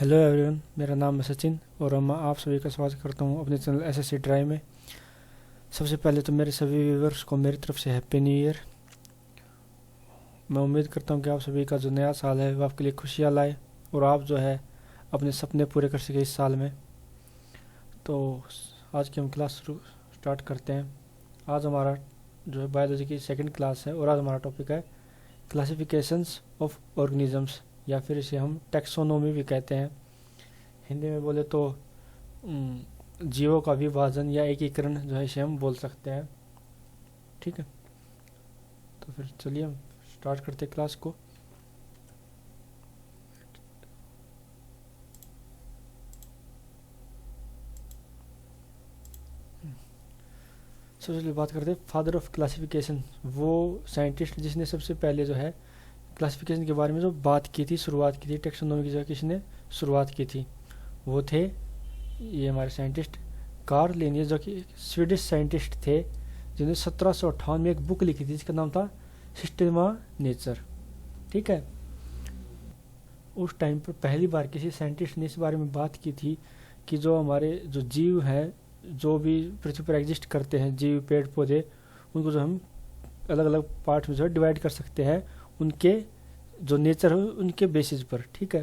Hello everyone, मेरा नाम है सचिन और मैं आप सभी का स्वागत करता हूं अपने चैनल एसएससी ड्राइव में। सबसे पहले तो मेरे सभी व्यूअर्स को मेरी तरफ से हैप्पी न्यू ईयर। मैं उम्मीद करता हूं कि आप सभी का जो नया साल है वो आपके लिए खुशियां लाए और आप जो है अपने सपने पूरे कर सके इस साल में। तो आज की हम क्लास स्टार्ट करते हैं। आज हमारा जो है बायोलॉजी की सेकंड क्लास है और आज हमारा टॉपिक है क्लासिफिकेशंस ऑफ ऑर्गेनिजम्स, या फिर इसे हम टैक्सोनॉमी भी कहते हैं। हिंदी में बोले तो जीवों का विभाजन या एकीकरण जो है इसे हम बोल सकते हैं। ठीक है, तो फिर चलिए हम स्टार्ट करते हैं क्लास को। सबसे पहले बात करते हैं फादर ऑफ क्लासिफिकेशन, वो साइंटिस्ट जिसने सबसे पहले जो है क्लासिफिकेशन के बारे में जो बात की थी, शुरुआत की थी, टैक्सोनॉमी की जो किसने शुरुआत की थी वो थे ये हमारे साइंटिस्ट कार्ल लिनियस, जो कि स्वीडिश साइंटिस्ट थे, जिन्होंने 1758 में एक बुक लिखी थी जिसका नाम था सिस्टमा नेचर। ठीक है, उस टाइम पर पहली बार किसी साइंटिस्ट ने इस बारे में बात की थी कि जो हमारे जो जीव हैं, जो भी पृथ्वी पर एग्जिस्ट करते हैं, जीव पेड़ पौधे, उनको जो हम अलग अलग पार्ट में जो है डिवाइड कर सकते हैं उनके जो नेचर है उनके बेसिस पर। ठीक है,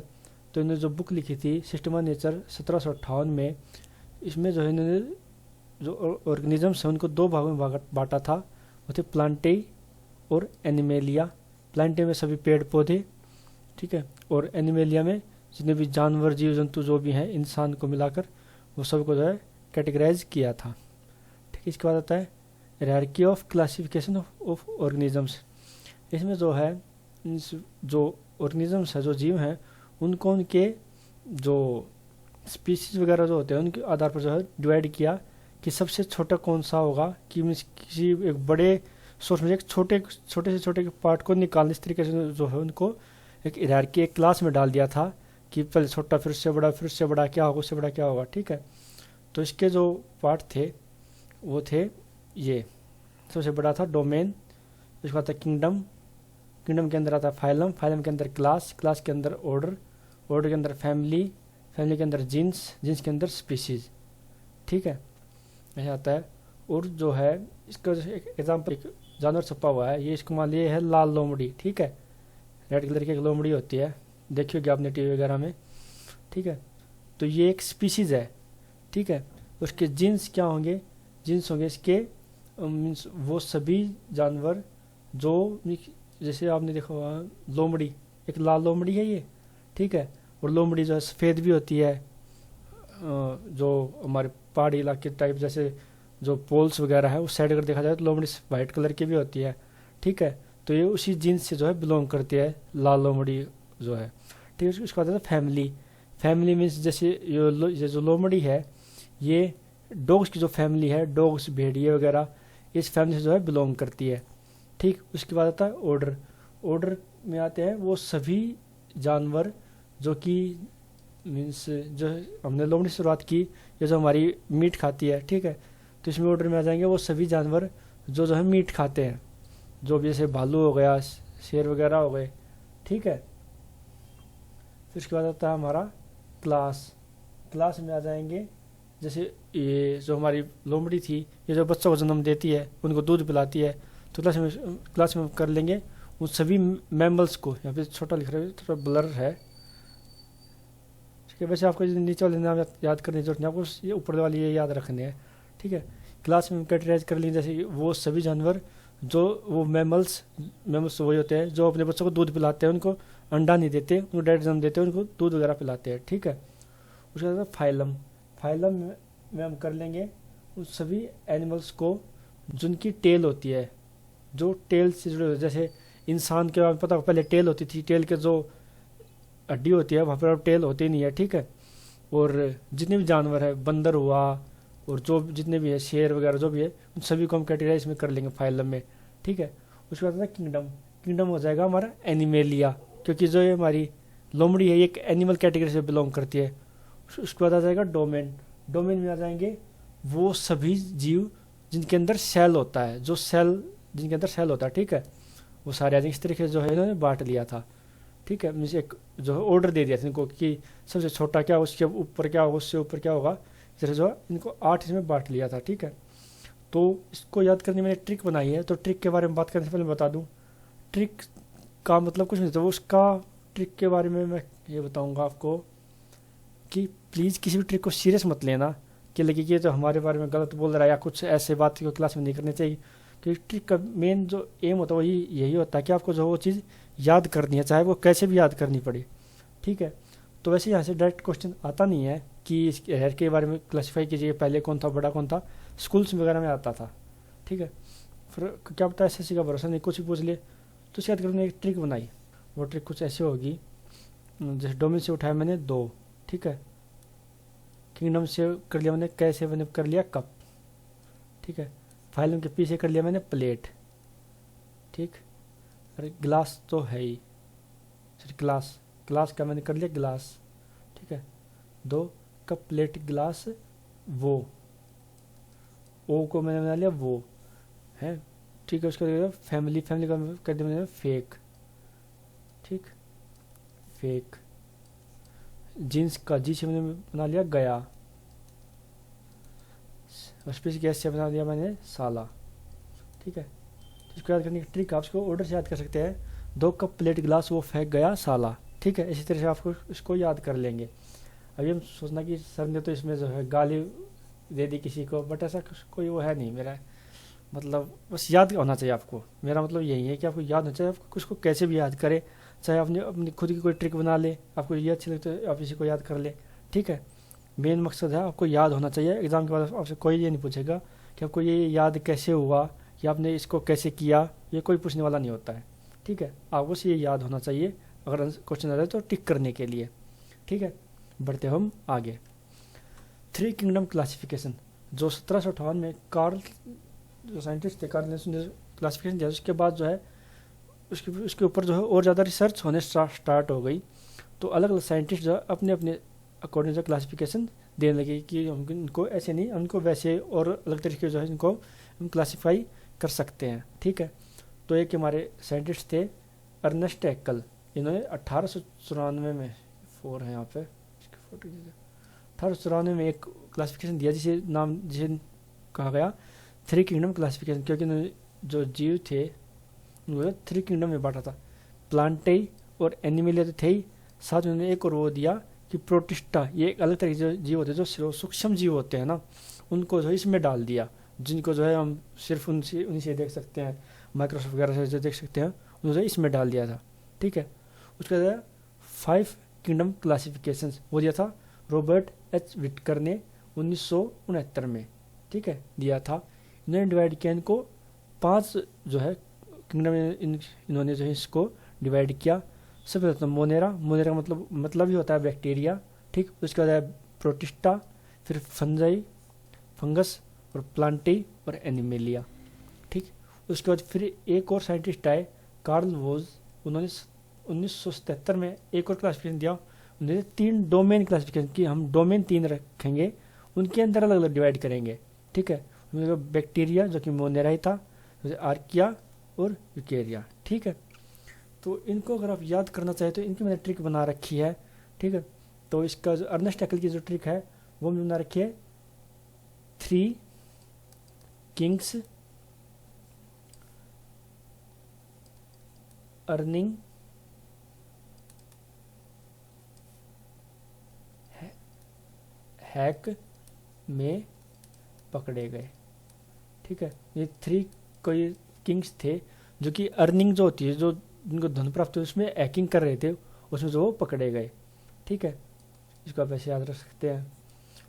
तो इन्होंने जो बुक लिखी थी सिस्टमा नेचर 1758 में, इसमें जो है इन्होंने जो ऑर्गेनिजम्स हैं उनको दो भागों में बांटा था। वो थे प्लांटेई और एनिमेलिया। प्लांटे में सभी पेड़ पौधे, ठीक है, और एनिमेलिया में जितने भी जानवर जीव जंतु जो भी हैं इंसान को मिलाकर वो सबको जो है कैटेगराइज किया था। ठीक है, इसके बाद आता है hierarchy of classification of organisms. इसमें जो है जो ऑर्गेनिजम्स है, जो जीव हैं, उनको उनके जो स्पीसीज वगैरह जो होते हैं उनके आधार पर जो है डिवाइड किया कि सबसे छोटा कौन सा होगा, कि किसी एक बड़े सोर्स में एक छोटे से छोटे पार्ट को निकालने, इस तरीके से जो है उनको एक हायरार्की, एक क्लास में डाल दिया था कि पहले छोटा, फिर उससे बड़ा, फिर उससे बड़ा क्या होगा, उससे बड़ा क्या होगा। ठीक है, तो इसके जो पार्ट थे वो थे ये, सबसे बड़ा था डोमेन, उसके बाद था किंगडम, किंगडम के अंदर आता है फाइलम, फाइलम के अंदर क्लास, क्लास के अंदर ऑर्डर, ऑर्डर के अंदर फैमिली, फैमिली के अंदर जीन्स, जीन्स के अंदर स्पीसीज। ठीक है, ऐसा आता है। और जो है इसका एक एग्जाम्पल, एक जानवर छपा हुआ है, ये इसको मान लिया है लाल लोमड़ी। ठीक है, रेड कलर की एक लोमड़ी होती है, देखिए कि आपने टीवी वगैरह में। ठीक है, तो ये एक स्पीसीज है। ठीक है, उसके जीन्स क्या होंगे, जीन्स होंगे इसके मीन्स वो सभी जानवर जो, जैसे आपने देखा हुआ लोमड़ी, एक लाल लोमड़ी है ये। ठीक है, और लोमड़ी जो है सफ़ेद भी होती है, जो हमारे पहाड़ी इलाके टाइप जैसे जो पोल्स वगैरह है उस साइड अगर देखा जाए तो लोमड़ी वाइट कलर की भी होती है। ठीक है, तो ये उसी जीन्स से जो है बिलोंग करती है लाल लोमड़ी जो है। ठीक है, उसके बाद है फैमिली। फैमिली मीन्स जैसे ये जो लोमड़ी है ये डॉग्स की जो फैमिली है, डॉग्स, भेड़िए वगैरह, इस फैमिली से जो है बिलोंग करती है। ठीक, उसके बाद आता है ऑर्डर। ऑर्डर में आते हैं वो सभी जानवर जो कि मीन्स जो हमने लोमड़ी से शुरुआत की, ये जो हमारी मीट खाती है। ठीक है, तो इसमें ऑर्डर में आ जाएंगे वो सभी जानवर जो है मीट खाते हैं, जो भी जैसे भालू हो गया, शेर वगैरह हो गए। ठीक है, फिर उसके बाद आता है हमारा क्लास। क्लास में आ जाएंगे जैसे ये जो हमारी लोमड़ी थी, ये जो बच्चों को जन्म देती है, उनको दूध पिलाती है, तो क्लास में कर लेंगे उन सभी मैमल्स को। यहाँ पे छोटा लिख रहा है, थोड़ा ब्लर है। ठीक है, वैसे आपको नीचे वाले नाम याद करने की जरूरत नहीं, आपको ये ऊपर वाले ये याद रखने हैं। ठीक है, क्लास में कैटेगराइज कर लेंगे जैसे वो सभी जानवर जो वो मैमल्स वही होते हैं जो अपने बच्चों को दूध पिलाते हैं, उनको अंडा नहीं देते, उनको डायरेक्ट जन्म देते हैं, उनको दूध वगैरह पिलाते हैं। ठीक है, उसके बाद फाइलम। फाइलम में हम कर लेंगे उन सभी एनिमल्स को जिनकी टेल होती है, जो टेल से जुड़े, जैसे इंसान के पता हो पहले टेल होती थी, टेल के जो हड्डी होती है वहाँ पर अब टेल होती नहीं है। ठीक है, और जितने भी जानवर है, बंदर हुआ और जो जितने भी है, शेर वगैरह जो भी है, उन सभी को हम कैटेगराइज में कर लेंगे फाइलम में। ठीक है, उसके बाद किंगडम। किंगडम हो जाएगा हमारा एनिमेलिया, क्योंकि जो ये हमारी लोमड़ी है ये एक एनिमल कैटेगरी से बिलोंग करती है। उसके बाद आ जाएगा डोमेन। डोमेन में आ जाएंगे वो सभी जीव जिनके अंदर सेल होता है, जिनके अंदर सेल होता है। ठीक है, वो सारे इस तरीके से जो है इन्होंने बांट लिया था। ठीक है, मुझे एक जो है ऑर्डर दे दिया था इनको कि सबसे छोटा क्या, उसके ऊपर क्या होगा, उससे ऊपर क्या होगा, इस तरह जो है इनको 8 इसमें बांट लिया था। ठीक है, तो इसको याद करने मैंने ट्रिक बनाई है। तो ट्रिक के बारे में बात करने से पहले मैं बता दूं, ट्रिक का मतलब कुछ नहीं था, वो उसका ट्रिक के बारे में मैं ये बताऊंगा आपको कि प्लीज़ किसी भी ट्रिक को सीरियस मत लेना कि लगे कि ये तो हमारे बारे में गलत बोल रहा है या कुछ ऐसे बात को क्लास में नहीं करनी चाहिए। क्योंकि ट्रिक का मेन जो एम होता है वही यही होता है कि आपको जो वो चीज़ याद करनी है, चाहे वो कैसे भी याद करनी पड़े। ठीक है, तो वैसे यहाँ से डायरेक्ट क्वेश्चन आता नहीं है कि इस हेयर के बारे में क्लासीफाई कीजिए, पहले कौन था, बड़ा कौन था, स्कूल्स वगैरह में आता था। ठीक है, फिर क्या पता एसएससी का भरोसा नहीं, कुछ भी पूछ ले। तो उसके बाद मैंने एक ट्रिक बनाई, वो ट्रिक कुछ ऐसी होगी, जैसे डोमेन से उठाया मैंने 2, ठीक है, किंगडम से कर लिया मैंने कैसे, मैंने कर लिया कप, ठीक है, फाइलम के पीछे कर लिया मैंने प्लेट, ठीक, अरे ग्लास तो है ही, सॉरी ग्लास, ग्लास का मैंने कर लिया ग्लास, ठीक है, 2 कप प्लेट ग्लास वो, ओ को मैंने बना लिया वो है, ठीक है। उसके बाद फैमिली, फैमिली का कर दिया मैंने फेक, ठीक, फेक, जीन्स का जी से मैंने बना लिया गया, स्पेस गैस से बना दिया मैंने साला। ठीक है, तो इसको याद करने की ट्रिक आप इसको ऑर्डर से याद कर सकते हैं, 2 कप प्लेट गिलास वो फेंक गया साला। ठीक है, इसी तरह से आपको इसको याद कर लेंगे। अभी हम सोचना कि सर ने तो इसमें जो है गाली दे दी किसी को, बट ऐसा कोई वो है नहीं मेरा, मतलब बस याद होना चाहिए आपको। मेरा मतलब यही है कि आपको याद होना चाहिए, आपको उसको कैसे भी याद करे, चाहे आपने अपनी खुद की कोई ट्रिक बना ले, आपको ये अच्छी लगती है आप इसी को याद कर ले। ठीक है, मेन मकसद है आपको याद होना चाहिए। एग्जाम के बाद आपसे कोई ये नहीं पूछेगा कि आपको ये याद कैसे हुआ या आपने इसको कैसे किया, ये कोई पूछने वाला नहीं होता है। ठीक है, आपको ये याद होना चाहिए, अगर क्वेश्चन आ जाए तो टिक करने के लिए। ठीक है, बढ़ते हम आगे। 3 किंगडम क्लासिफिकेशन, जो 1758 में कार्ल, जो साइंटिस्ट थे, कार्ल ने क्लासिफिकेशन दिया, उसके बाद जो है उसके ऊपर जो है और ज़्यादा रिसर्च होने स्टार्ट हो गई। तो अलग अलग साइंटिस्ट जो है अपने अपने अकॉर्डिंग जो क्लासिफिकेशन देने लगे कि हम इनको ऐसे नहीं, उनको वैसे और अलग तरीके जो है इनको हम क्लासीफाई कर सकते हैं। ठीक है, तो एक हमारे साइंटिस्ट थे अर्नेस्ट हैक्कल, इन्होंने 1894 में, 4 है यहाँ पे, 1894 में एक क्लासिफिकेशन दिया जिसे कहा गया 3 किंगडम क्लासिफिकेशन, क्योंकि इन्होंने जो जीव थे उन्होंने 3 किंगडम में बांटा था, प्लांटेई और एनिमलिया तो थे ही, साथ में उन्होंने एक और वो दिया कि प्रोटिस्टा, ये एक अलग तरह के जीव होते हैं जो सूक्ष्म जीव होते हैं ना, उनको जो है इसमें डाल दिया, जिनको जो है हम सिर्फ उन्हीं से देख सकते हैं, माइक्रोसॉफ्ट वगैरह से जो देख सकते हैं, उन्होंने इसमें डाल दिया था। ठीक है, उसके बाद 5 किंगडम क्लासिफिकेशन वो दिया था रॉबर्ट एच विटकर ने 1969 में। ठीक है, दिया था। इन्होंने डिवाइड किया इनको 5 जो है किंगडम, इन्होंने जो है इसको डिवाइड किया। सबसे पहले तो मोनेरा, मोनेरा का मतलब ही होता है बैक्टीरिया। ठीक, उसके बाद है प्रोटिस्टा, फिर फंजाई, फंगस और प्लांटी और एनिमेलिया। ठीक, उसके बाद फिर एक और साइंटिस्ट आए कार्ल वोज, उन्होंने 1977 में एक और क्लासिफिकेशन दिया, उन्होंने 3 डोमेन क्लासिफिकेशन की, हम डोमेन 3 रखेंगे, उनके अंदर अलग अलग डिवाइड करेंगे। ठीक है, उन्होंने बैक्टीरिया जो कि मोनेरा ही था, आर्किया और यूकेरिया। ठीक है, तो इनको अगर आप याद करना चाहें तो इनकी मैंने ट्रिक बना रखी है। ठीक है, तो इसका जो अर्नेस्ट हैक्कल की जो ट्रिक है वो मैंने बना रखी है 3 किंग्स अर्निंग हैक में पकड़े गए। ठीक है, ये 3 कोई किंग्स थे जो कि अर्निंग जो होती है, जो जिनको धन प्राप्त हुई उसमें हैकिंग कर रहे थे, उसमें जो वो पकड़े गए। ठीक है, इसको आप ऐसे याद रख सकते हैं।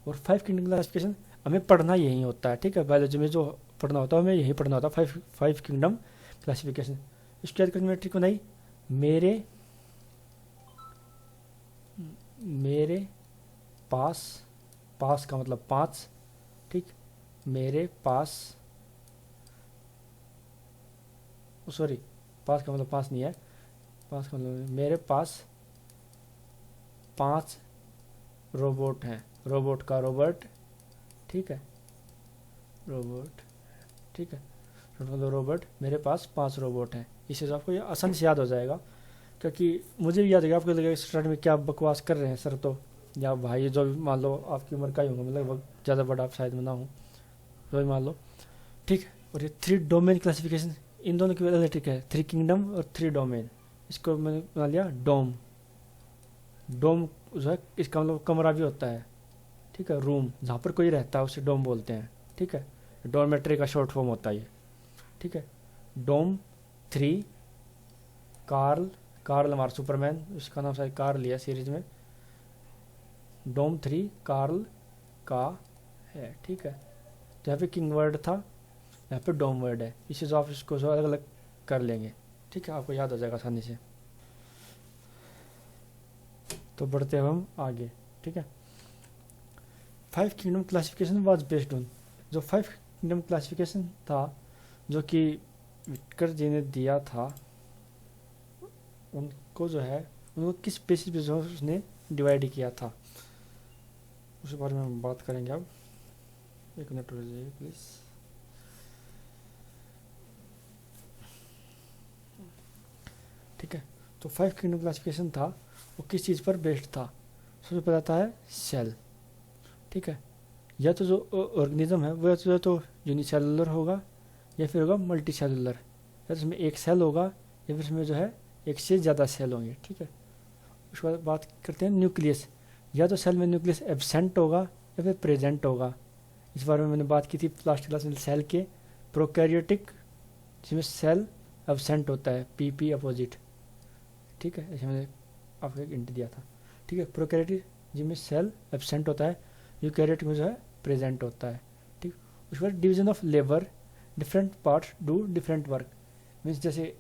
और 5 किंगडम क्लासिफिकेशन हमें पढ़ना यही होता है। ठीक है, बायोलॉजी में जो पढ़ना होता है हमें यही पढ़ना होता है, 5 किंगडम क्लासिफिकेशन। इसको याद करने में ट्रिक बनाई, मेरे पास का मतलब 5। ठीक, मेरे पास, सॉरी पास का मतलब 5 नहीं है, पास का मतलब मेरे पास 5 रोबोट हैं, रोबोट का रोबोट। ठीक है, रोबोट। ठीक है, मतलब रोबोट, मेरे पास 5 रोबोट हैं। इससे आपको ये आसान से याद हो जाएगा। क्योंकि मुझे भी याद है, आपको लगेगा स्टार्ट में क्या बकवास कर रहे हैं सर, तो या भाई जो भी मान लो आपकी उम्र का ही होगा, मतलब ज़्यादा बड़ा आप शायद ना हूँ, जो भी मान लो, ठीक है। और ये 3 डोमेन क्लासिफिकेशन, इन दोनों की अलग ठीक है, 3 किंगडम और 3 डोमेन, इसको मैंने बना लिया डोम। डोम जो है इसका मतलब कमरा भी होता है, ठीक है, रूम जहाँ पर कोई रहता है उसे डोम बोलते हैं, ठीक है। डॉर्मेट्री का शॉर्ट फॉर्म होता है ये, ठीक है। डोम 3, कार्ल, कार्ल हमारा सुपरमैन, उसका नाम शायद कार्ल लिया सीरीज में, डोम 3 कार्ल का है, ठीक है। तो यहाँ पे किंग वर्ड था, यहाँ पे डोम वर्ड है, इसी से आप इसको अलग अलग कर लेंगे, ठीक है, आपको याद हो जाएगा आसानी से। तो बढ़ते हैं हम आगे, ठीक है। 5 kingdom classification was based on, जो 5 किंगडम क्लासिफिकेशन था जो कि विटकर जी ने दिया था, उनको जो है उनको किस बेसिस पे जो उसने डिवाइड किया था, उस बारे में हम बात करेंगे अब। एक मिनट रुक जाइए प्लीज़। ठीक है, तो 5 किंगडम क्लासिफिकेशन था, वो किस चीज़ पर बेस्ड था। सबसे पहला था है सेल, ठीक है। या तो जो ऑर्गेनिज्म है वो या तो यूनिसेलुलर होगा या फिर होगा मल्टी सेलुलर, या तो इसमें एक सेल होगा या फिर इसमें जो है एक से ज़्यादा सेल होंगे, ठीक है। उसके बाद बात करते हैं न्यूक्लियस, या तो सेल में न्यूक्लियस एब्सेंट होगा या फिर प्रेजेंट होगा। इस बारे में मैंने बात की थी लास्ट क्लास में, सेल के प्रोकैरियोटिक जिसमें सेल एब्सेंट होता है, पीपी अपोजिट, ठीक है, ऐसे मैंने आपको एक इंट दिया था, ठीक है। प्रोकैरियोटिक जिसमें सेल एब्सेंट होता है, यूकैरियोटिक में जो है प्रेजेंट होता है, ठीक। उसके बाद division of labour, different parts do different work, means जैसे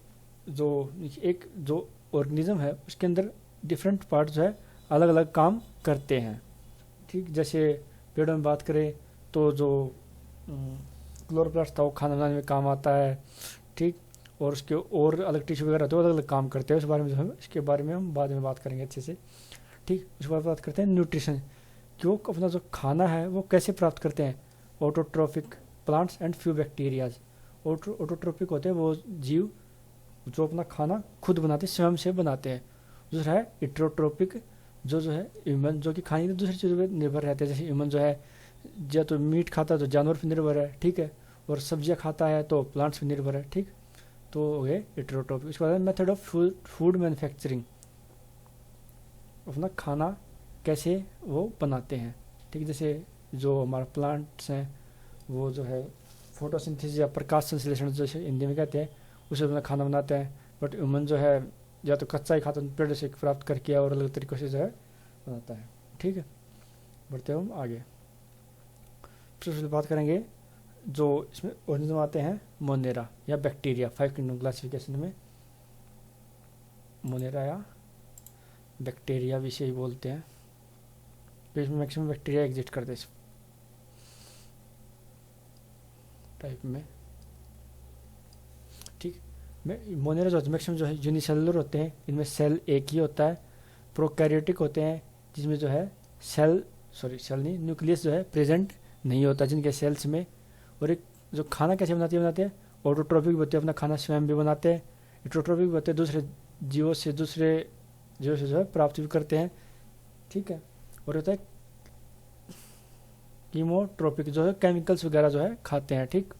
जो एक जो ऑर्गेनिज्म है उसके अंदर डिफरेंट पार्ट जो है अलग अलग काम करते हैं, ठीक। जैसे पेड़ों में बात करें तो जो क्लोरोप्लास्ट था वो खाना बनाने में काम आता है, ठीक। और उसके और अलग टिश्यू वगैरह तो अलग अलग काम करते हैं, उस बारे में जो है इसके बारे में हम बाद में बात करेंगे अच्छे से, ठीक। उसके बाद बात करते हैं न्यूट्रिशन, कि वो अपना जो खाना है वो कैसे प्राप्त करते हैं। Autotrophic plants and few bacterias, autotrophic होते हैं वो जीव जो अपना खाना खुद बनाते हैं, स्वयं से बनाते हैं। दूसरा है इट्रोट्रोपिक, जो है ह्यूमन, जो कि खाने की दूसरी चीज़ों पर निर्भर रहते हैं, जैसे ह्यूमन जो है या तो मीट खाता है तो जानवर पर निर्भर है, ठीक है, और सब्जियां खाता है तो प्लांट्स पर निर्भर है, ठीक। तो हो गए इट्रोट्रोपिक। उसके बाद मेथड ऑफ फूड मैन्युफैक्चरिंग, अपना खाना कैसे वो बनाते हैं, ठीक। जैसे जो हमारा प्लांट्स हैं वो जो है फोटोसिंथेसिस या प्रकाश संश्लेषण जैसे हिंदी में कहते हैं, उसे अपना खाना बनाते हैं। बट ह्यूमन जो है या तो कच्चा ही खाता है, पेड़ से प्राप्त करके और अलग तरीक़ों से जो है बनाता है, ठीक है। बढ़ते हम आगे, फिर बात करेंगे जो इसमें ऑर्गेनिज्म आते हैं मोनेरा या बैक्टीरिया। 5 किंगडम क्लासिफिकेशन में मोनेरा या बैक्टीरिया भी सही बोलते हैं, तो इसमें मैक्सिमम बैक्टीरिया एग्जिस्ट करते हैं इस टाइप में, ठीक। मोनेरा जो मैक्सिमम जो है यूनिसेलुलर होते हैं, इनमें सेल एक ही होता है। प्रोकैरियोटिक होते हैं जिसमें जो है सेल नहीं, न्यूक्लियस जो है प्रेजेंट नहीं होता जिनके सेल्स में। और एक जो खाना कैसे बनाते हैं, ऑटोट्रोपिक होते हैं, अपना खाना स्वयं भी बनाते हैं। इट्रोट्रोपिक होते हैं, दूसरे जीवों से जो है प्राप्त भी करते हैं, ठीक है। और होता है कीमोट्रोपिक, जो है केमिकल्स वगैरह जो है खाते हैं, ठीक।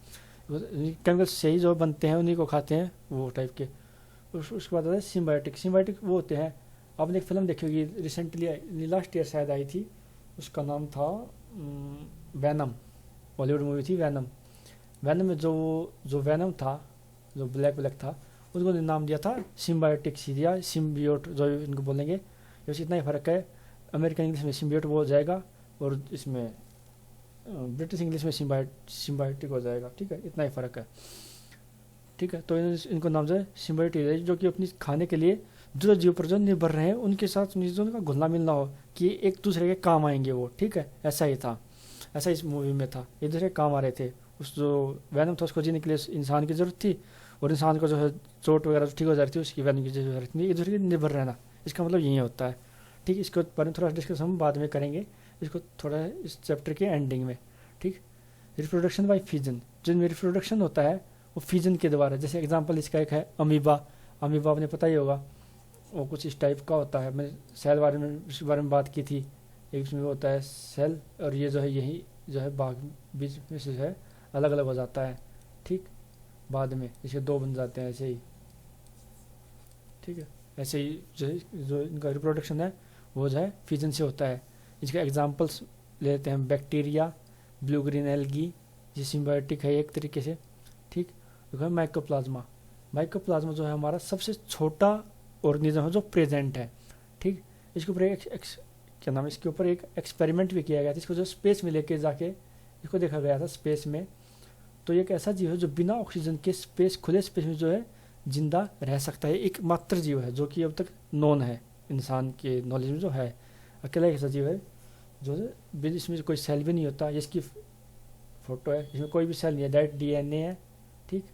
केमिकल्स से ही जो बनते हैं उन्हीं को खाते हैं, वो टाइप के। उसके बाद आता है सिम्बायोटिक। सिम्बायोटिक वो होते हैं, आपने एक फिल्म देखी होगी रिसेंटली, लास्ट ईयर शायद आई थी, उसका नाम था वैनम, बॉलीवुड मूवी थी वैनम। वैनम में जो वैनम था, जो ब्लैक था, उसको नाम दिया था सिम्बायोटिक या सिम्बियोट, जो इनको बोलेंगे। बस इतना ही फ़र्क है, अमेरिकन इंग्लिश में सिम्बियोट हो जाएगा और इसमें ब्रिटिश इंग्लिश में सिम्बायोटिक हो जाएगा, ठीक है, इतना ही फ़र्क है, ठीक है। तो इनको नाम जो है सिम्बायोटिक, जो कि अपनी खाने के लिए जो जीव पर जो निर्भर रहे हैं उनके साथ उनका घुलना मिलना हो, कि एक दूसरे के काम आएंगे वो, ठीक है। ऐसा ही था, ऐसा इस मूवी में था, एक दूसरे के काम आ रहे थे। उस जो वैनम था उसको जीने के लिए इंसान की ज़रूरत थी, और इंसान को जो है चोट वगैरह ठीक हो जा रही थी, उसकी वैनम की जरूरत नहीं, एक दूसरे के निर्भर रहना, इसका मतलब यही होता है, ठीक। इसके बारे में थोड़ा डिस्कस हम बाद में करेंगे, इसको थोड़ा इस चैप्टर के एंडिंग में, ठीक। रिप्रोडक्शन बाय फिजन, जिनमें रिप्रोडक्शन होता है वो फिजन के द्वारा। जैसे एग्जांपल इसका एक है अमीबा। अमीबा आपने पता ही होगा, वो कुछ इस टाइप का होता है। मैं सेल इसके बारे में बात की थी। एक इसमें होता है सेल, और ये जो है यही जो है भाग बीच में से जो है अलग अलग हो जाता है, ठीक, बाद में इसके दो बन जाते हैं ऐसे ही, ठीक है। ऐसे ही जो इनका रिप्रोडक्शन है वो जो है फिजन से होता है। इसके एग्जांपल्स लेते हैं, बैक्टीरिया, ब्लू ग्रीन एल्गी, ये सिम्बायोटिक है एक तरीके से, ठीक। देखो माइकोप्लाज्मा, माइकोप्लाज्मा जो है हमारा सबसे छोटा ऑर्गेनिज्म है जो प्रेजेंट है, ठीक। इसके ऊपर क्या नाम है, इसके ऊपर एक एक्सपेरिमेंट भी किया गया था। इसको जो स्पेस में लेके जाके इसको देखा गया था स्पेस में। तो ये एक ऐसा जीव है जो बिना ऑक्सीजन के स्पेस, खुले स्पेस में जो है जिंदा रह सकता है। एक मात्र जीव है जो कि अब तक नोन है, इंसान के नॉलेज में जो है, अकेला एक ऐसा जीव है जो इसमें कोई सेल भी नहीं होता। इसकी फोटो है, इसमें कोई भी सेल नहीं है, डायरेक्ट डीएनए है, ठीक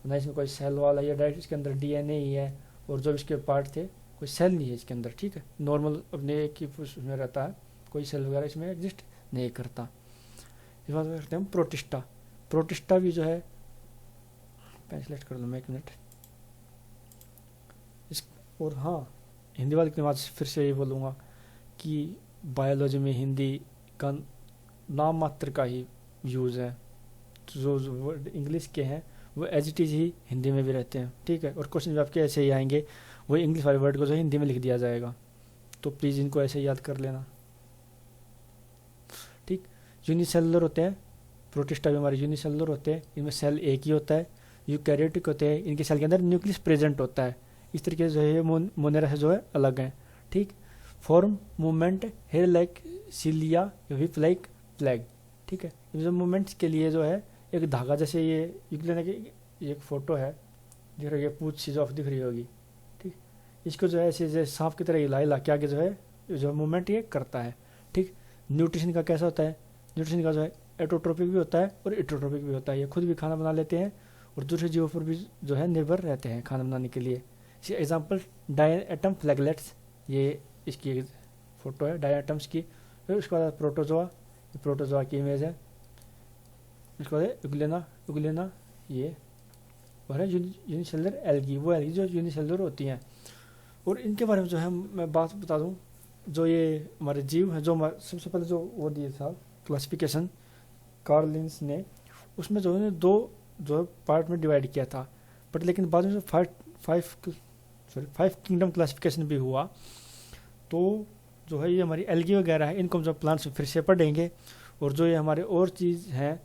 ना, इसमें कोई सेल वाला या डायरेक्ट इसके अंदर डीएनए ही है, और जो इसके पार्ट थे कोई सेल नहीं है इसके अंदर, ठीक है। नॉर्मल अपने एक ही उसमें रहता है, कोई सेल वगैरह इसमें एग्जिस्ट नहीं करता। इस बात करते हैं प्रोटिस्टा। प्रोटिस्टा भी जो है, पेन सेलेक्ट कर लूँ मैं एक मिनट। और हाँ, हिंदी वाले की बात फिर से ये बोलूँगा कि बायोलॉजी में हिंदी का नाम मात्र का ही यूज़ है। जो वर्ड इंग्लिश के हैं वो एज इट इज़ ही हिंदी में भी रहते हैं, ठीक है। और क्वेश्चन भी आपके ऐसे ही आएंगे, वो इंग्लिश वाले वर्ड को जो हिंदी में लिख दिया जाएगा, तो प्लीज़ इनको ऐसे याद कर लेना, ठीक। यूनिसेलुलर होते हैं प्रोटिस्टा भी हमारे, यूनिसेलुलर होते हैं, इनमें सेल एक ही होता है। यूकैरियोटिक होते हैं, इनके सेल के अंदर न्यूक्लियस प्रेजेंट होता है। इस तरीके से जो है मोनेरा से जो है अलग हैं, ठीक। For movement hair like cilia, whip like flag, ठीक है। इन मूवमेंट्स के लिए जो है एक धागा जैसे ये यूक्लिना की एक फोटो है, दिख रही है, पूछ सी जो दिख रही होगी, ठीक। इसको जो है ऐसे जैसे सांप की तरह हिला हिला के आगे जो है जो मूवमेंट ये करता है, ठीक। न्यूट्रिशन का कैसा होता है, न्यूट्रिशन का जो है एटोट्रोपिक भी होता है और एटोट्रोपिक भी होता है। ये खुद भी खाना बना लेते हैं और दूसरे जीवों पर भी जो है निर्भर रहते हैं खाना बनाने के लिए। इसी एग्जाम्पल डायटम फ्लैगलेट्स, ये इसकी एक फोटो है डायटम्स की। फिर उसके बाद प्रोटोजोआ, ये प्रोटोजोआ की इमेज है। उसके बाद उगलेना ये और है यूनिसेलुलर एल्गी, वो एल्गी जो यूनिसेलुलर होती हैं। और इनके बारे में जो है मैं बात बता दूं, जो ये हमारे जीव हैं, जो सबसे पहले जो वो दिए था क्लासिफिकेशन कार्ल लिंस ने, उसमें जो है दो जो पार्ट में डिवाइड किया था, बट लेकिन बाद में फाइव किंगडम क्लासिफिकेशन भी हुआ। तो जो है ये हमारी एल्गी वगैरह है, इनको हम जब प्लांट्स में फिर से पढ़ेंगे। और जो ये हमारे और चीज़ हैं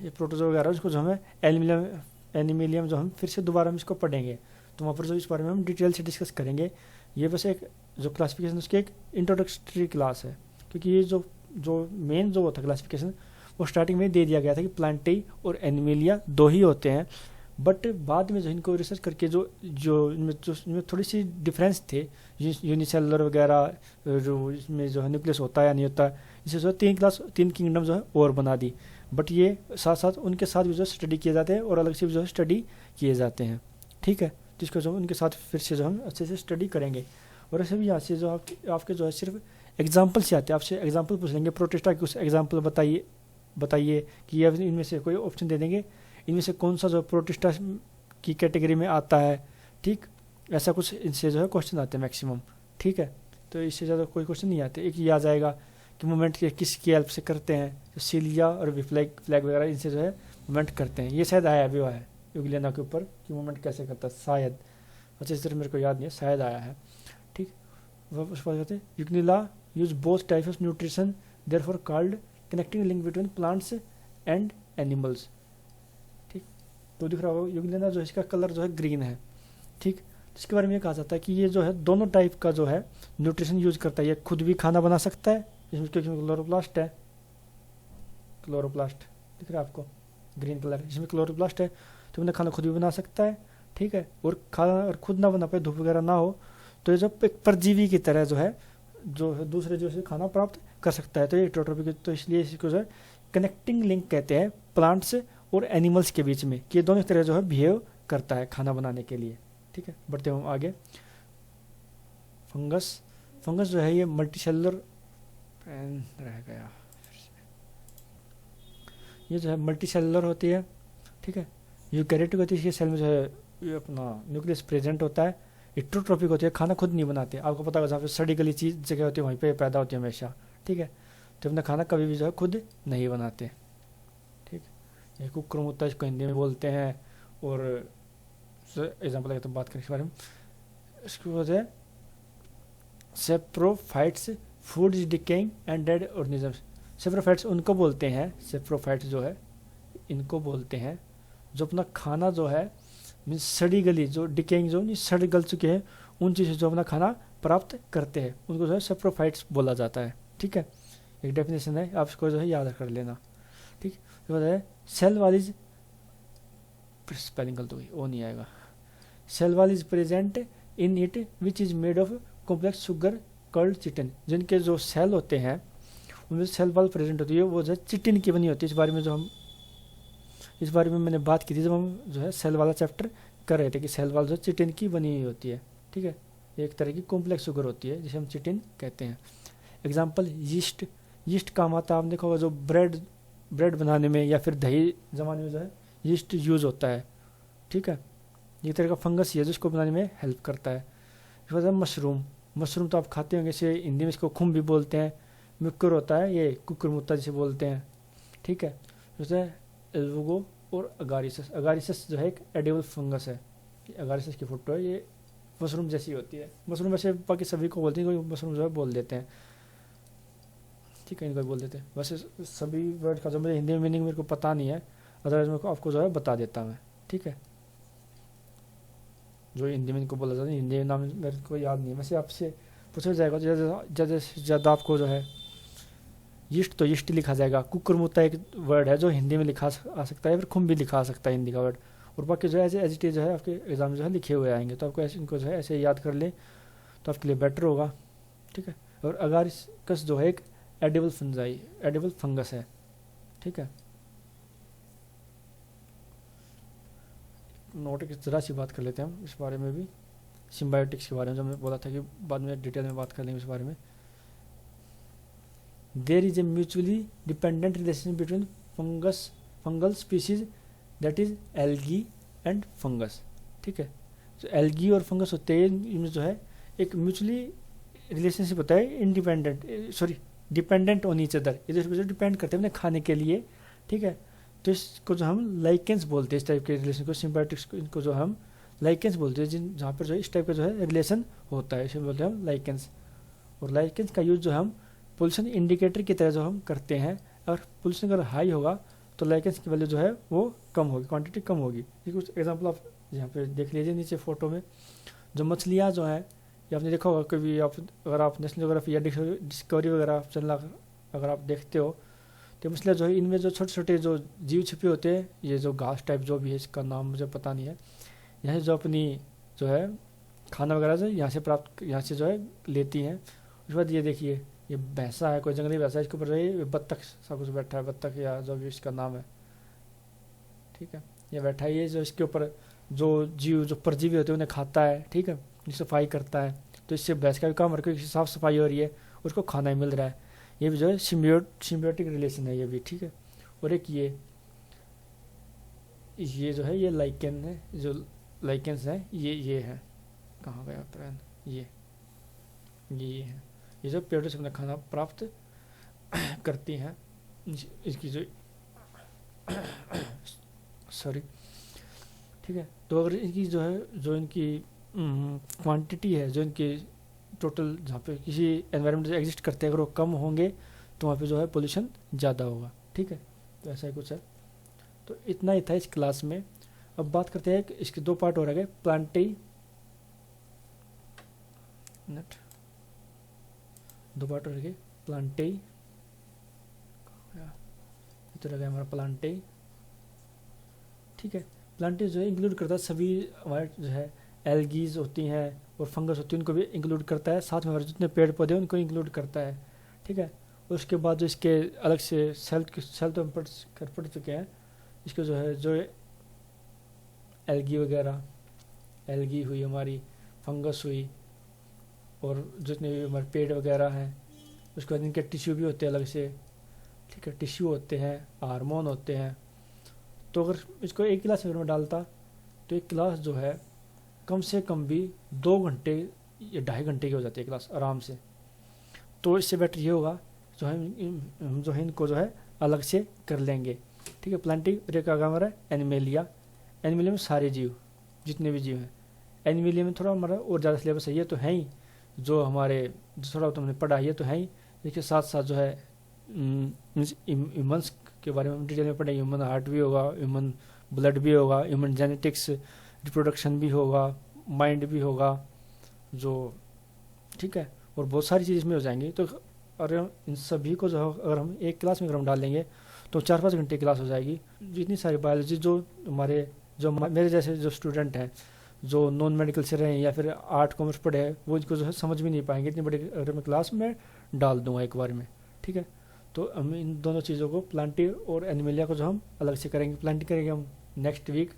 ये प्रोटोजोआ वगैरह, उसको जो हमें एनिमिलियम जो हम फिर से दोबारा हम इसको पढ़ेंगे, तो वहाँ पर जो इस बारे में हम डिटेल से डिस्कस करेंगे। ये बस एक जो क्लासिफिकेशन उसकी एक इंट्रोडक्टरी क्लास है, क्योंकि ये जो मेन जो था क्लासिफिकेशन वो स्टार्टिंग में दे दिया गया था कि प्लांटेई और एनिमिलिया दो ही होते हैं। बट बाद में जो इनको रिसर्च करके जो इनमें थोड़ी सी डिफरेंस थे, यूनिसेलुलर वगैरह जो इसमें जो है न्यूक्लियस होता है या नहीं होता, इसे जो तीन किंगडम जो है और बना दी। बट ये साथ साथ उनके साथ भी जो स्टडी किए जाते हैं और अलग से भी जो है स्टडी किए जाते हैं, ठीक है। जिसको जो उनके साथ फिर से जो हम अच्छे से स्टडी करेंगे। और ऐसे भी यहाँ से जो आपके जो है सिर्फ एग्जाम्पल से आते हैं, आपसे एग्जाम्पल पूछ लेंगे प्रोटिस्टा की, कुछ एग्जाम्पल बताइए कि ये इनमें से कोई ऑप्शन दे देंगे, इनमें से कौन सा जो प्रोटिस्टा की कैटेगरी में आता है, ठीक। ऐसा कुछ इनसे जो है क्वेश्चन आते हैं मैक्सिमम, ठीक है। तो इससे ज़्यादा कोई क्वेश्चन नहीं आते। एक ये आ जाएगा कि मूवमेंट किसकी हेल्प से करते हैं, तो सिलिया और फ्लैग वगैरह इनसे जो है मूवमेंट करते हैं। ये शायद आया भी हुआ है यूग्लिना के ऊपर कि मूवमेंट कैसे करता है, शायद, अच्छा इस तरह मेरे को याद नहीं है, शायद आया है, ठीक। वह उसके बाद कहते हैं Euglena use both types of nutrition therefore called connecting link between plants and animals, ठीक। तो दिख रहा होगा यूग्लिना जो है इसका कलर जो है ग्रीन है, ठीक। इसके बारे में ये कहा जाता है कि ये जो है दोनों टाइप का जो है न्यूट्रिशन यूज करता है। ये खुद भी खाना बना सकता है, इसमें क्लोरोप्लास्ट है, क्लोरोप्लास्ट दिख रहा है आपको ग्रीन कलर, इसमें क्लोरोप्लास्ट है, तो अपना खाना खुद भी बना सकता है, ठीक है। और खाना और खुद ना बना पाए, धूप वगैरह ना हो, तो ये जो एक परजीवी की तरह जो है दूसरे जो है खाना प्राप्त कर सकता है। तो ये एटोट्रोपिक, तो इसलिए इसको जो है कनेक्टिंग लिंक कहते हैं प्लांट्स और एनिमल्स के बीच में, कि ये दोनों तरह जो है बिहेव करता है खाना बनाने के लिए, ठीक है। बढ़ते हूँ आगे। फंगस जो है ये मल्टीसेलुलर रह गया, ये जो है मल्टीसेलुलर होती है, ठीक है। यूकैरियोटिक होती है, इसके सेल में जो है ये अपना न्यूक्लियस प्रेजेंट होता है, हिट्रोट्रॉफिक होती है, खाना खुद नहीं बनाते। आपको पता होगा जहाँ पे सड़ी गली चीज़ जगह होती है वहीं पे पैदा होती है हमेशा, ठीक है। तो अपना खाना कभी भी जो है खुद नहीं बनाते, ठीक। ये कुकर मुत्ता इसको हिंदी में बोलते हैं। और एग्जाम्पल अगर तो बात करें इस बारे में, इसकी वजह है saprophytes food is decaying and dead organisms. Saprophytes उनको बोलते हैं, सेप्रोफाइट्स जो है इनको बोलते हैं जो अपना खाना जो है मीन्स सड़ी गली जो डिकेइंग जो नहीं सड़ गल चुके हैं उन चीज़ों जो अपना खाना प्राप्त करते हैं उनको जो है सेप्रोफाइट्स बोला जाता है, ठीक है। एक डेफिनेशन है, आप इसको जो है याद कर लेना, ठीक। तो है सेल वाल इज, स्पेलिंग गलत हो गई, वो नहीं आएगा। Cell wall is present in it which is made of complex sugar called chitin. जिनके जो सेल होते हैं उनमें सेल वाल प्रेजेंट होती है, वो जो है चिटिन की बनी होती है। इस बारे में मैंने बात की थी जब हम जो है सेल वाला चैप्टर कर रहे थे कि सेल वाल जो चिटिन की बनी हुई होती है, ठीक है। एक तरह की कॉम्प्लेक्स शुगर होती है जिसे हम चिटिन कहते हैं। एग्जाम्पल यीस्ट, यीस्ट काम आता है, आपने देखा होगा जो ब्रेड बनाने में या फिर दही जमाने में जो है यीस्ट यूज़ होता है, ठीक है। ये तरह का फंगस ही है जिसको बनाने में हेल्प करता है। इस वजह मशरूम, मशरूम तो आप खाते होंगे, इसे हिंदी में इसको खुम भी बोलते हैं। मुक्कर होता है ये कुकुर मुत्ता जिसे बोलते हैं, ठीक है। जैसे एल्वुगो और अगारिसस, अगारिसस जो है एक एडिबल फंगस है। अगारिसस की फोटो है, ये मशरूम जैसी होती है। मशरूम वैसे बाकी सभी को बोलते हैं, कोई मशरूम जो है बोल देते हैं, ठीक है, इनको बोल देते हैं। वैसे सभी वर्ड का जो मुझे हिंदी में मीनिंग मेरे को पता नहीं है, अदरवाइज मेरे को आपको जो है बता देता मैं, ठीक है। जो हिंदी में इनको बोला जाता है, हिंदी में नाम मेरे को याद नहीं है। वैसे आपसे पूछा जाएगा ज़्यादा से ज़्यादा आपको जो है यीस्ट तो यीस्ट लिखा जाएगा। कुकुर मुत्ता एक वर्ड है जो हिंदी में लिखा आ सकता है, फिर खुम भी लिखा आ सकता है हिंदी का वर्ड। और बाकी जो है ऐसे एज इट इज जो है आपके एग्जाम में जो है लिखे हुए आएंगे, तो आपको ऐसे इनको जो है ऐसे याद कर लें तो आपके लिए बेटर होगा, ठीक है। और अगारिकस जो है एक एडिबल फंजाई, एडिबल फंगस है, ठीक है। नोट की ज़रा सी बात कर लेते हैं हम इस बारे में भी, सिम्बायोटिक्स के बारे में, जो मैं बोला था कि बाद में डिटेल में बात कर लेंगे इस बारे में। There is a mutually dependent relation between fungal species that is algae and fungus, ठीक है। जो एल्गी और फंगस होते हैं इनमें जो है एक म्यूचुअली रिलेशनशिप होता है, डिपेंडेंट ऑन ईच अदर, इधर डिपेंड करते हैं अपने खाने के लिए, ठीक है। तो इसको जो हम लाइकेंस बोलते हैं, इस टाइप के रिलेशन को, सिम्बायोटिक्स को, इनको जो हम लाइकेंस बोलते हैं, जिन जहाँ पर जो है इस टाइप का जो है रिलेशन होता है, इसे बोलते हैं हम लाइकेंस। और लाइकेंस का यूज जो हम पोल्यूशन इंडिकेटर की तरह जो हम करते हैं, और पोल्यूशन अगर हाई होगा तो लाइकेंस की वैल्यू जो है वो कम होगी, क्वांटिटी कम होगी। ये कुछ एग्जांपल आप यहाँ पे देख लीजिए नीचे फोटो में, जो मछलियाँ जो हैं ये आपने देखा होगा कभी, आप अगर आप नेशनल ज्योग्राफी या डिस्कवरी वगैरह चैनल अगर आप देखते हो तो मछलियाँ जो है इनमें जो छोटे छोटे जो जीव छिपे होते हैं, ये जो घास टाइप जो भी है, इसका नाम मुझे पता नहीं है, यहाँ से जो अपनी जो है खाना वगैरह जो यहाँ से जो है लेती हैं। उसके बाद ये देखिए ये भैंसा है, कोई जंगली भैंसा है, इसके ऊपर जो है बत्तख सा कुछ बैठा है, बत्तख या जो भी इसका नाम है, ठीक है। ये बैठा है, ये जो इसके ऊपर जो जीव जो परजीवी होते हैं उन्हें खाता है, ठीक है, सफाई करता है। तो इससे भैंस का भी काम रखो, साफ सफाई हो रही है, उसको खाना ही मिल रहा है। ये भी जो है सिम्बियोटिक रिलेशन है ये भी, ठीक है। और एक ये जो है ये लाइकेन है, जो लाइकेंस है ये है, कहाँ गया पेन, ये है, ये जो पेड़ों से अपना खाना प्राप्त करती हैं, इसकी जो सॉरी, ठीक है। तो अगर इनकी जो है जो इनकी क्वांटिटी है, जो इनकी टोटल जहाँ पे किसी एनवायरनमेंट से एग्जिस्ट करते हैं अगर वो कम होंगे तो वहाँ पे जो है पोल्यूशन ज़्यादा होगा, ठीक है। तो ऐसा ही कुछ है। तो इतना ही था इस क्लास में। अब बात करते हैं कि इसके दो पार्ट हो रह गए, दो पार्ट हो रह गए, प्लांटेई, तो रह गया हमारा प्लांटेई, ठीक है। प्लांटेई जो है इंक्लूड करता है सभी हमारे जो है एल्गीज होती हैं और फंगस होती है, उनको भी इंक्लूड करता है, साथ में हमारे जितने पेड़ पौधे हैं उनको इंक्लूड करता है, ठीक है। और उसके बाद जो इसके अलग से सेल तो हम पढ़ चुके हैं, इसके जो है जो एल्गी वगैरह, एल्गी हुई हमारी, फंगस हुई, और जितने भी हमारे पेड़ वगैरह हैं, उसके बाद इनके टिश्यू भी होते हैं अलग से, ठीक है, टिश्यू होते हैं, हार्मोन होते हैं। तो अगर इसको एक क्लास अगर मैं डालता तो एक क्लास जो है कम से कम भी 2 घंटे या 2.5 घंटे की हो जाती है क्लास आराम से। तो इससे बेटर ये होगा जो है इनको जो है अलग से कर लेंगे। ठीक है, प्लांटिव का काम है एनिमेलिया। एनिमेलिया में सारे जीव, जितने भी जीव हैं। एनिमेलिया में थोड़ा हमारा और ज़्यादा सिलेबस है, ये तो है ही जो हमारे जो थोड़ा तुमने पढ़ा है ये तो है ही, इसके साथ साथ जो है ह्यूमन्स के बारे में डिटेल में पढ़ेंगे। ह्यूमन हार्ट भी होगा, ह्यूमन ब्लड भी होगा, ह्यूमन जेनेटिक्स, रिप्रोडक्शन भी होगा, माइंड भी होगा जो, ठीक है, और बहुत सारी चीज़ इसमें हो जाएंगी। तो अगर इन सभी को जो अगर हम एक क्लास में अगर हम डाल लेंगे तो 4-5 घंटे क्लास हो जाएगी। जितनी सारी बायोलॉजी जो मेरे जैसे जो स्टूडेंट हैं जो नॉन मेडिकल से रहे हैं या फिर आर्ट कॉमर्स पढ़े हैं वो इनको जो है समझ भी नहीं पाएंगे, इतनी बड़ी अगर मैं क्लास में डाल दूंगा एक बार में। ठीक है, तो हम इन दोनों चीज़ों को प्लांटिव और एनिमेलिया को जो हम अलग से करेंगे। प्लांटिव करेंगे हम नेक्स्ट वीक,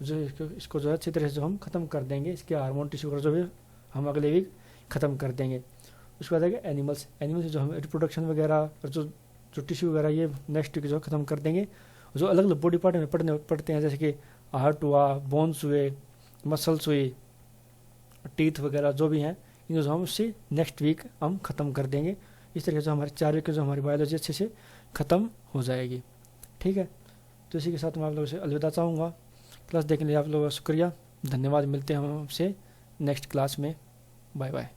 जो इसको जो है अच्छी तरह से जो हम ख़त्म कर देंगे, इसके हार्मोन टिश्यू को जो भी हम अगले वीक ख़त्म कर देंगे। उसके बाद आएगा एनिमल्स जो हम रिप्रोडक्शन वगैरह और जो टिश्यू वगैरह ये नेक्स्ट वीक जो ख़त्म कर देंगे। जो अलग अलग बॉडी पार्ट में पढ़ते हैं जैसे कि हार्ट हुआ, बोन्स हुए, मसल्स हुई, टीथ वगैरह जो भी हैं, इनको जो हम उससे नेक्स्ट वीक हम ख़त्म कर देंगे। इस तरीके से हमारे 4 वीक की जो हमारी बायोलॉजी अच्छे से ख़त्म हो जाएगी। ठीक है, तो इसी के साथ मैं आप लोगों से अलविदा चाहूँगा। क्लास देखने के लिए आप लोगों का शुक्रिया, धन्यवाद। मिलते हैं हम आपसे नेक्स्ट क्लास में। Bye bye.